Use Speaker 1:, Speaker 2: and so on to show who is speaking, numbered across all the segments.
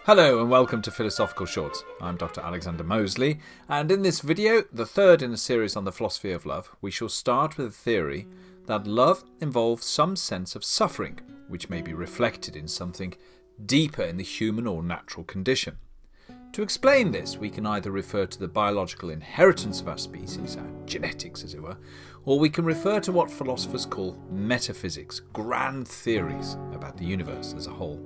Speaker 1: Hello and welcome to Philosophical Shorts. I'm Dr. Alexander Mosley, and in this video, the third in a series on the philosophy of love, we shall start with a theory that love involves some sense of suffering, which may be reflected in something deeper in the human or natural condition. To explain this, we can either refer to the biological inheritance of our species, our genetics as it were, or we can refer to what philosophers call metaphysics, grand theories about the universe as a whole.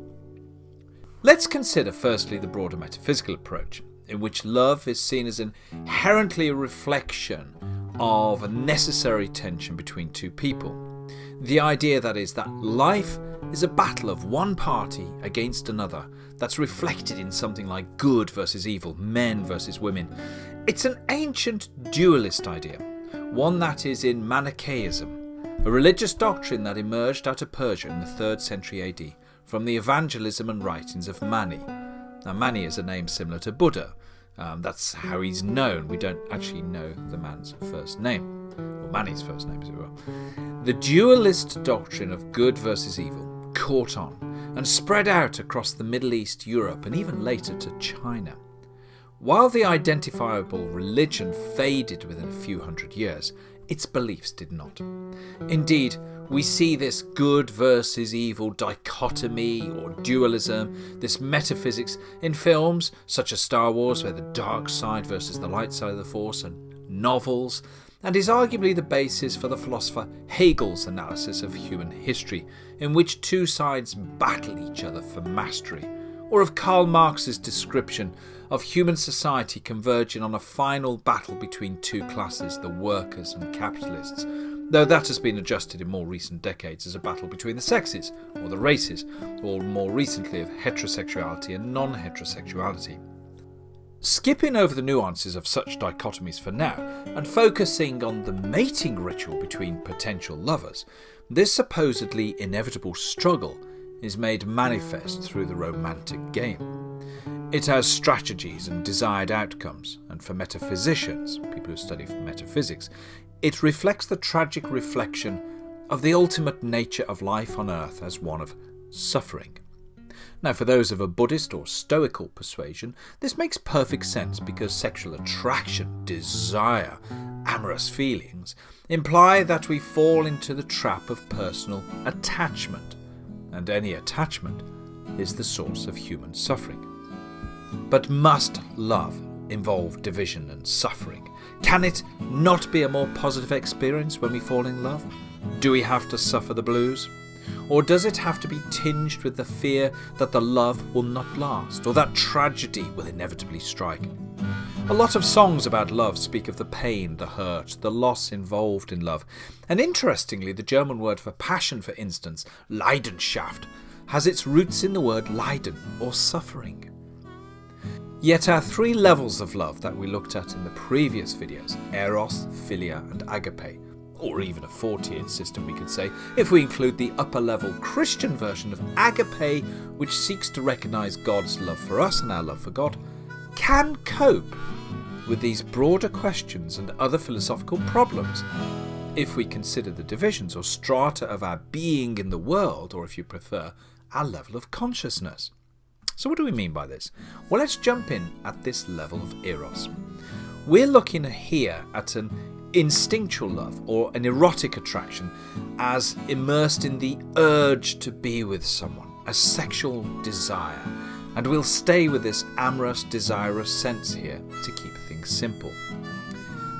Speaker 1: Let's consider firstly the broader metaphysical approach, in which love is seen as inherently a reflection of a necessary tension between two people. The idea, that is, that life is a battle of one party against another that's reflected in something like good versus evil, men versus women. It's an ancient dualist idea, one that is in Manichaeism, a religious doctrine that emerged out of Persia in the 3rd century AD from the evangelism and writings of Mani. Now, Mani is a name similar to Buddha. That's how he's known. We don't actually know the man's first name, or Mani's first name as it were. The dualist doctrine of good versus evil caught on and spread out across the Middle East, Europe, and even later to China. While the identifiable religion faded within a few hundred years, its beliefs did not. Indeed, we see this good versus evil dichotomy or dualism, this metaphysics, in films such as Star Wars, where the dark side versus the light side of the Force, and novels, and is arguably the basis for the philosopher Hegel's analysis of human history, in which two sides battle each other for mastery, or of Karl Marx's description of human society converging on a final battle between two classes, the workers and capitalists, though that has been adjusted in more recent decades as a battle between the sexes, or the races, or more recently of heterosexuality and non-heterosexuality. Skipping over the nuances of such dichotomies for now, and focusing on the mating ritual between potential lovers, this supposedly inevitable struggle is made manifest through the romantic game. It has strategies and desired outcomes, and for metaphysicians, people who study metaphysics, it reflects the tragic reflection of the ultimate nature of life on earth as one of suffering. Now, for those of a Buddhist or Stoical persuasion, this makes perfect sense because sexual attraction, desire, amorous feelings imply that we fall into the trap of personal attachment, and any attachment is the source of human suffering. But must love involve division and suffering? Can it not be a more positive experience when we fall in love? Do we have to suffer the blues? Or does it have to be tinged with the fear that the love will not last, or that tragedy will inevitably strike? A lot of songs about love speak of the pain, the hurt, the loss involved in love. And interestingly, the German word for passion, for instance, Leidenschaft, has its roots in the word Leiden, or suffering. Yet our three levels of love that we looked at in the previous videos, Eros, Philia and Agape, or even a four-tiered system we could say, if we include the upper-level Christian version of Agape, which seeks to recognise God's love for us and our love for God, can cope with these broader questions and other philosophical problems if we consider the divisions or strata of our being in the world, or if you prefer, our level of consciousness. So what do we mean by this? Well, let's jump in at this level of Eros. We're looking here at an instinctual love, or an erotic attraction, as immersed in the urge to be with someone, a sexual desire. And we'll stay with this amorous, desirous sense here to keep things simple.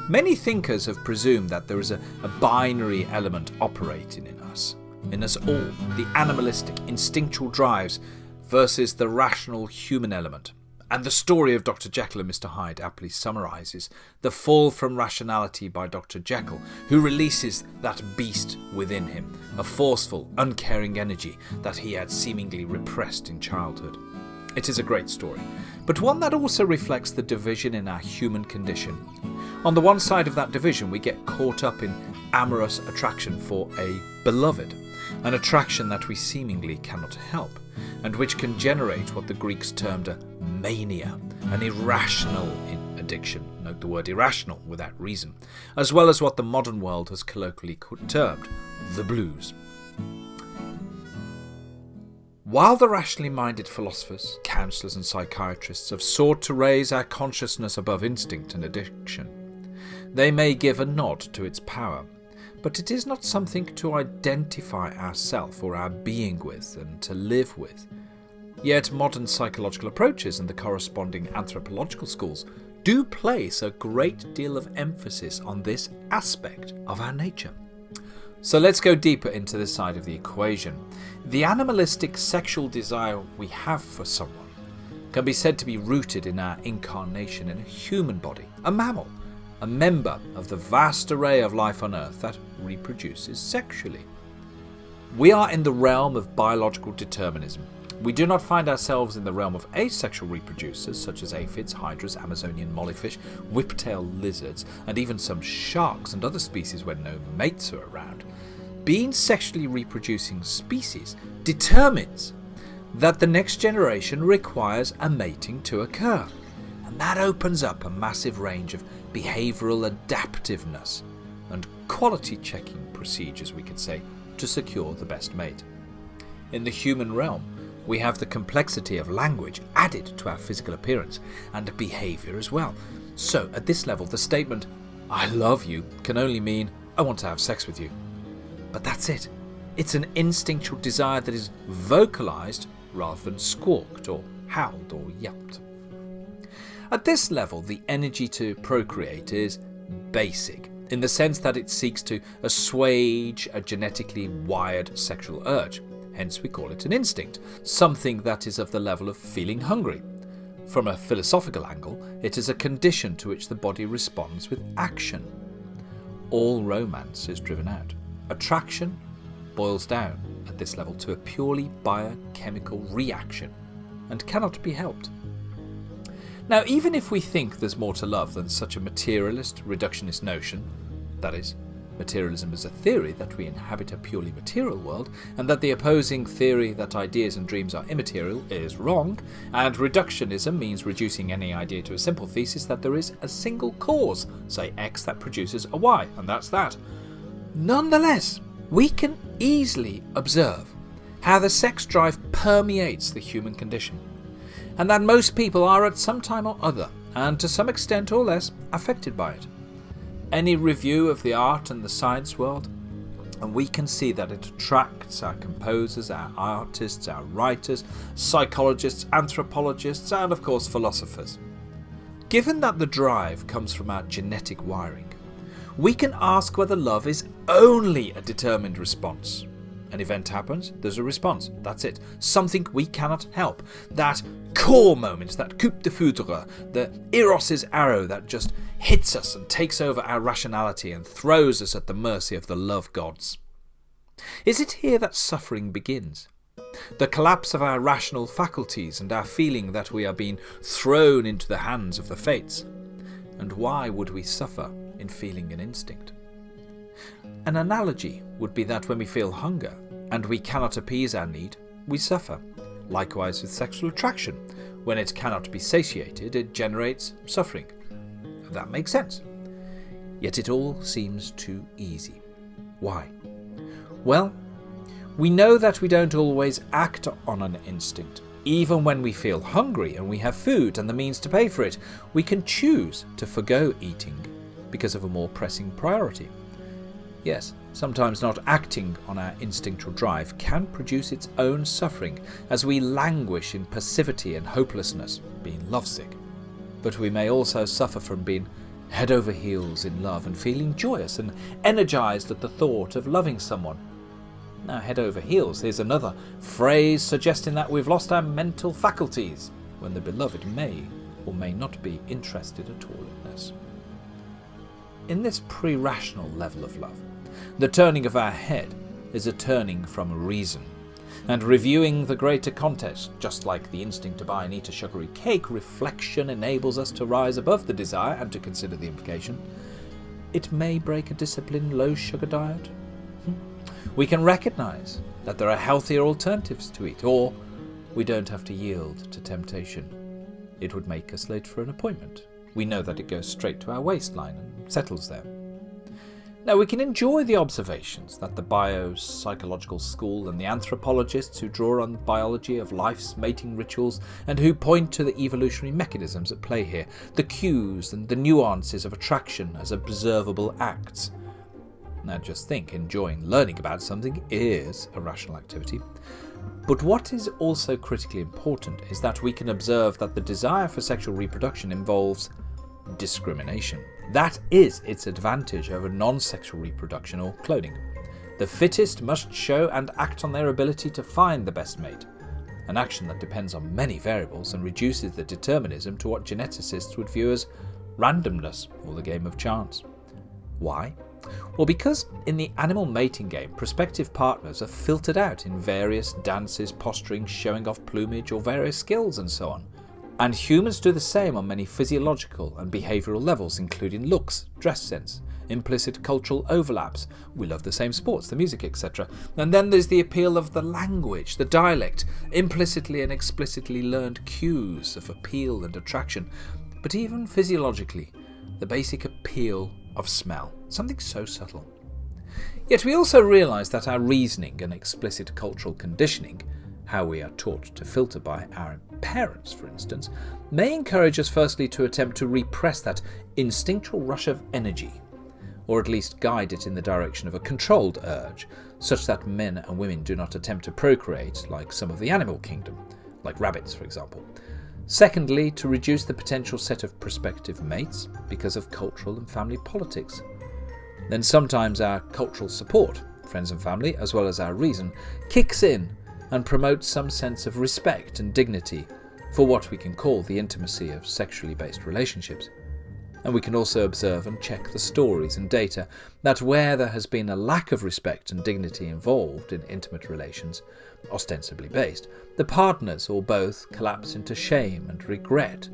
Speaker 1: Many thinkers have presumed that there is a binary element operating in us all, the animalistic, instinctual drives versus the rational human element. And the story of Dr. Jekyll and Mr. Hyde aptly summarises the fall from rationality by Dr. Jekyll, who releases that beast within him, a forceful, uncaring energy that he had seemingly repressed in childhood. It is a great story, but one that also reflects the division in our human condition. On the one side of that division, we get caught up in amorous attraction for a beloved, an attraction that we seemingly cannot help, and which can generate what the Greeks termed a mania, an irrational addiction, note the word irrational, without reason, as well as what the modern world has colloquially termed the blues. While the rationally minded philosophers, counsellors and psychiatrists have sought to raise our consciousness above instinct and addiction, they may give a nod to its power, but it is not something to identify ourself or our being with and to live with. Yet modern psychological approaches and the corresponding anthropological schools do place a great deal of emphasis on this aspect of our nature. So let's go deeper into this side of the equation. The animalistic sexual desire we have for someone can be said to be rooted in our incarnation in a human body, a mammal, a member of the vast array of life on Earth that reproduces sexually. We are in the realm of biological determinism. We do not find ourselves in the realm of asexual reproducers such as aphids, hydras, Amazonian mollyfish, whiptail lizards, and even some sharks and other species when no mates are around. Being sexually reproducing species determines that the next generation requires a mating to occur, and that opens up a massive range of behavioural adaptiveness and quality checking procedures, we could say, to secure the best mate. In the human realm, we have the complexity of language added to our physical appearance and behaviour as well. So at this level, the statement, "I love you," can only mean, "I want to have sex with you." But that's it. It's an instinctual desire that is vocalised rather than squawked or howled or yelped. At this level, the energy to procreate is basic, in the sense that it seeks to assuage a genetically wired sexual urge. Hence we call it an instinct, something that is of the level of feeling hungry. From a philosophical angle, it is a condition to which the body responds with action. All romance is driven out. Attraction boils down at this level to a purely biochemical reaction and cannot be helped. Now, even if we think there's more to love than such a materialist, reductionist notion, that is, materialism is a theory that we inhabit a purely material world, and that the opposing theory that ideas and dreams are immaterial is wrong, and reductionism means reducing any idea to a simple thesis that there is a single cause, say X, that produces a Y, and that's that. Nonetheless, we can easily observe how the sex drive permeates the human condition, and that most people are at some time or other, and to some extent or less, affected by it. Any review of the art and the science world, and we can see that it attracts our composers, our artists, our writers, psychologists, anthropologists, and of course philosophers. Given that the drive comes from our genetic wiring, we can ask whether love is only a determined response. An event happens, there's a response. That's it. Something we cannot help. That core moment, that coup de foudre, the Eros's arrow that just hits us and takes over our rationality and throws us at the mercy of the love gods. Is it here that suffering begins? The collapse of our rational faculties and our feeling that we are being thrown into the hands of the fates. And why would we suffer in feeling an instinct? An analogy would be that when we feel hunger and we cannot appease our need, we suffer. Likewise with sexual attraction. When it cannot be satiated, it generates suffering. That makes sense. Yet it all seems too easy. Why? Well, we know that we don't always act on an instinct. Even when we feel hungry and we have food and the means to pay for it, we can choose to forgo eating because of a more pressing priority. Yes, sometimes not acting on our instinctual drive can produce its own suffering as we languish in passivity and hopelessness, being lovesick. But we may also suffer from being head over heels in love and feeling joyous and energized at the thought of loving someone. Now, head over heels, here's another phrase suggesting that we've lost our mental faculties, when the beloved may or may not be interested at all in us. In this pre-rational level of love, the turning of our head is a turning from reason, and reviewing the greater context, just like the instinct to buy and eat a sugary cake, reflection enables us to rise above the desire and to consider the implication. It may break a disciplined low-sugar diet. We can recognise that there are healthier alternatives to eat, or we don't have to yield to temptation. It would make us late for an appointment. We know that it goes straight to our waistline and settles there. Now, we can enjoy the observations that the biopsychological school and the anthropologists who draw on biology of life's mating rituals and who point to the evolutionary mechanisms at play here, the cues and the nuances of attraction as observable acts. Now, just think, enjoying learning about something is a rational activity. But what is also critically important is that we can observe that the desire for sexual reproduction involves discrimination. That is its advantage over non-sexual reproduction or cloning. The fittest must show and act on their ability to find the best mate, an action that depends on many variables and reduces the determinism to what geneticists would view as randomness or the game of chance. Why? Well, because in the animal mating game, prospective partners are filtered out in various dances, posturing, showing off plumage or various skills and so on. And humans do the same on many physiological and behavioural levels, including looks, dress sense, implicit cultural overlaps. We love the same sports, the music, etc. And then there's the appeal of the language, the dialect, implicitly and explicitly learned cues of appeal and attraction. But even physiologically, the basic appeal of smell, something so subtle. Yet we also realise that our reasoning and explicit cultural conditioning, how we are taught to filter by our parents, for instance, may encourage us firstly to attempt to repress that instinctual rush of energy, or at least guide it in the direction of a controlled urge, such that men and women do not attempt to procreate like some of the animal kingdom, like rabbits, for example. Secondly, to reduce the potential set of prospective mates because of cultural and family politics. Then sometimes our cultural support, friends and family, as well as our reason, kicks in and promotes some sense of respect and dignity for what we can call the intimacy of sexually based relationships. And we can also observe and check the stories and data that where there has been a lack of respect and dignity involved in intimate relations, ostensibly based, the partners or both collapse into shame and regret.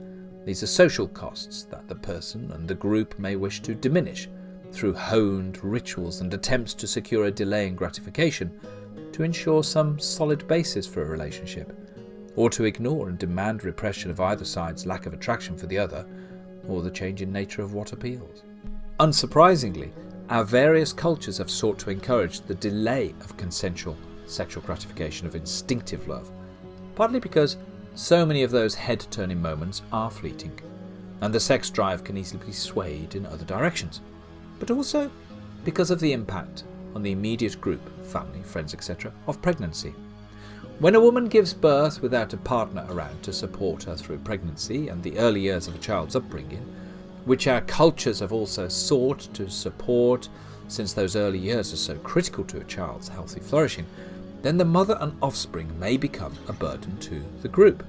Speaker 1: These are social costs that the person and the group may wish to diminish through honed rituals and attempts to secure a delay in gratification, to ensure some solid basis for a relationship, or to ignore and demand repression of either side's lack of attraction for the other, or the change in nature of what appeals. Unsurprisingly, our various cultures have sought to encourage the delay of consensual sexual gratification of instinctive love, partly because so many of those head-turning moments are fleeting, and the sex drive can easily be swayed in other directions, but also because of the impact on the immediate group, family, friends, etc., of pregnancy. When a woman gives birth without a partner around to support her through pregnancy and the early years of a child's upbringing, which our cultures have also sought to support since those early years are so critical to a child's healthy flourishing, then the mother and offspring may become a burden to the group.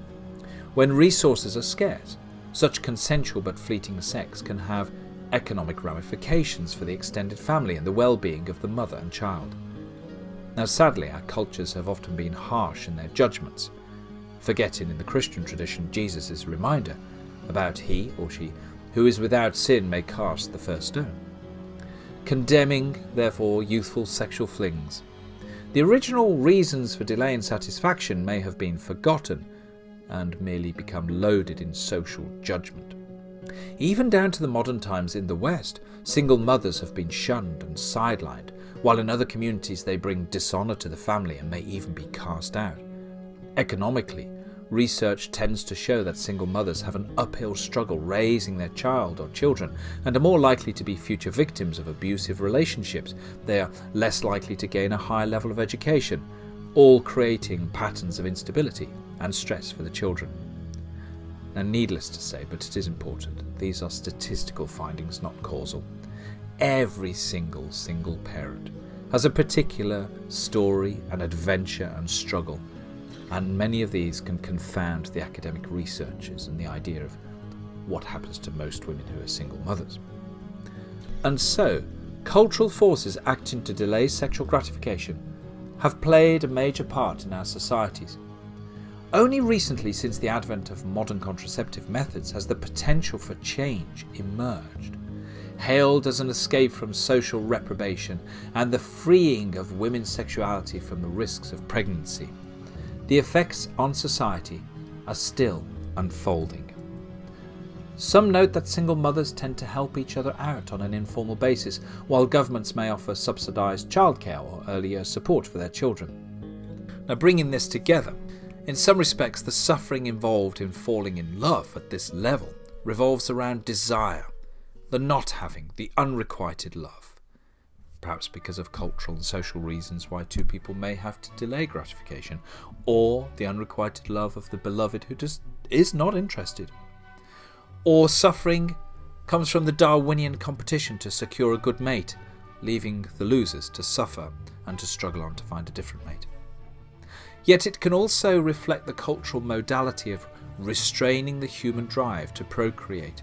Speaker 1: When resources are scarce, such consensual but fleeting sex can have economic ramifications for the extended family and the well-being of the mother and child. Now, sadly, our cultures have often been harsh in their judgments, forgetting in the Christian tradition Jesus' reminder about he or she who is without sin may cast the first stone, condemning, therefore, youthful sexual flings. The original reasons for delay in satisfaction may have been forgotten and merely become loaded in social judgment. Even down to the modern times in the West, single mothers have been shunned and sidelined, while in other communities they bring dishonour to the family and may even be cast out. Economically, research tends to show that single mothers have an uphill struggle raising their child or children and are more likely to be future victims of abusive relationships. They are less likely to gain a high level of education, all creating patterns of instability and stress for the children. Now, needless to say, but it is important, these are statistical findings, not causal. Every single parent has a particular story and adventure and struggle, and many of these can confound the academic researchers and the idea of what happens to most women who are single mothers. And so, cultural forces acting to delay sexual gratification have played a major part in our societies. Only recently, since the advent of modern contraceptive methods, has the potential for change emerged, hailed as an escape from social reprobation and the freeing of women's sexuality from the risks of pregnancy. The effects on society are still unfolding. Some note that single mothers tend to help each other out on an informal basis, while governments may offer subsidised childcare or early years support for their children. Now, bringing this together, in some respects the suffering involved in falling in love at this level revolves around desire, the not having, the unrequited love. Perhaps because of cultural and social reasons why two people may have to delay gratification, or the unrequited love of the beloved who just is not interested. Or suffering comes from the Darwinian competition to secure a good mate, leaving the losers to suffer and to struggle on to find a different mate. Yet it can also reflect the cultural modality of restraining the human drive to procreate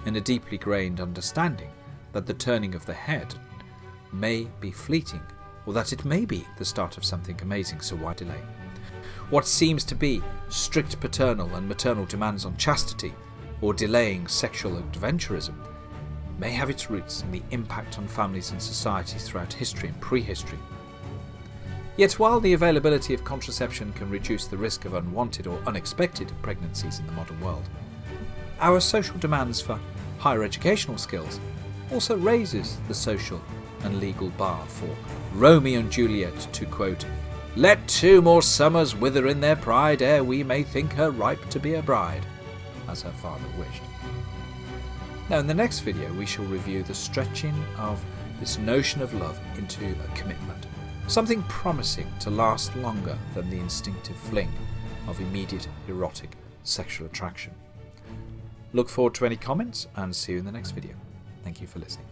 Speaker 1: in a deeply grained understanding that the turning of the head may be fleeting, or that it may be the start of something amazing, so why delay? What seems to be strict paternal and maternal demands on chastity, or delaying sexual adventurism, may have its roots in the impact on families and societies throughout history and prehistory. Yet while the availability of contraception can reduce the risk of unwanted or unexpected pregnancies in the modern world, our social demands for higher educational skills also raises the social and legal bar for Romeo and Juliet to, quote, "Let 2 more summers wither in their pride ere we may think her ripe to be a bride," as her father wished. Now, in the next video we shall review the stretching of this notion of love into a commitment, something promising to last longer than the instinctive fling of immediate erotic sexual attraction. Look forward to any comments and see you in the next video. Thank you for listening.